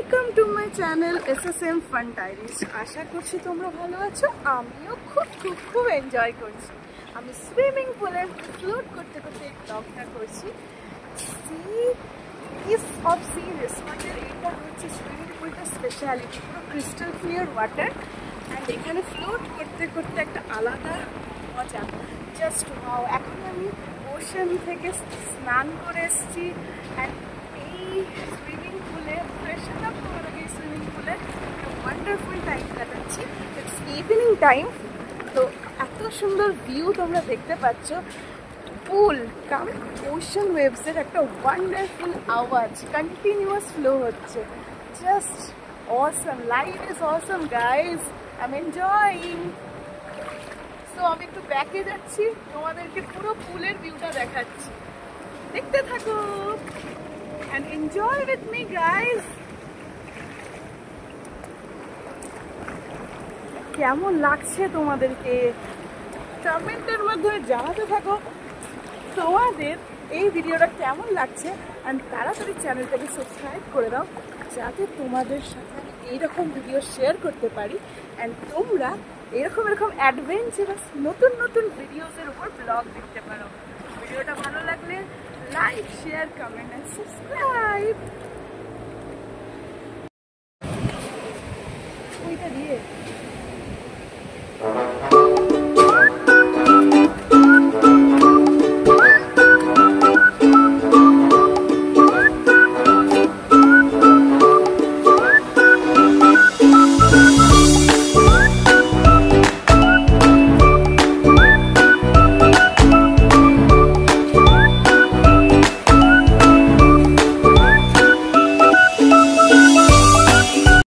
Welcome to my channel SSM fun diaries. আশা করছি তোমরা ভালো আছো। আমিও খুব এনজয় করছি। আমি সুইমিং পুলে ফ্লোট করতে করতে এই ব্লগটা করছি। সি রিসর্টের এটা হচ্ছে সুইমিং পুলটা স্পেশালিটি, পুরো ক্রিস্টাল ক্লিয়ার ওয়াটার। অ্যান্ড এখানে ফ্লোট করতে করতে একটা আলাদা মজা, জাস্ট ওয়াও। এখন আমি ওশান থেকে স্নান করে এসেছি অ্যান্ড এই সুইমিং পুলে ফ্রেশন আপ হওয়ার আগে সুইমিং পুলে একটা ওয়ান্ডারফুল টাইম কাটাচ্ছি। ইটস ইভিনিং টাইম, তো এত সুন্দর ভিউ তোমরা দেখতে পাচ্ছ। পুল কাম ওশান ওয়েভসের একটা ওয়ান্ডারফুল আওয়াজ, কন্টিনিউয়াস ফ্লো হচ্ছে। Just Assam, life is Assam guys, I am enjoying. So আমি একটু ব্যাকে যাচ্ছি, তোমাদেরকে পুরো পুলের ভিউটা দেখাচ্ছি, দেখতে থাকো and enjoy with me guys. কেমন লাগছে তোমাদেরকে কমেন্টের মাধ্যমে জানাতে থাকো তোমাদের এই ভিডিওটা কেমন লাগছে। অ্যান্ড তাড়াতাড়ি চ্যানেলটাকে সাবস্ক্রাইব করে দাও যাতে তোমাদের সাথে এইরকম ভিডিও শেয়ার করতে পারি অ্যান্ড তোমরা এরকম অ্যাডভেঞ্চারাস নতুন ভিডিওসের উপর ব্লগ দেখতে পারো। ভিডিওটা ভালো লাগলে like, share, comment and subscribe.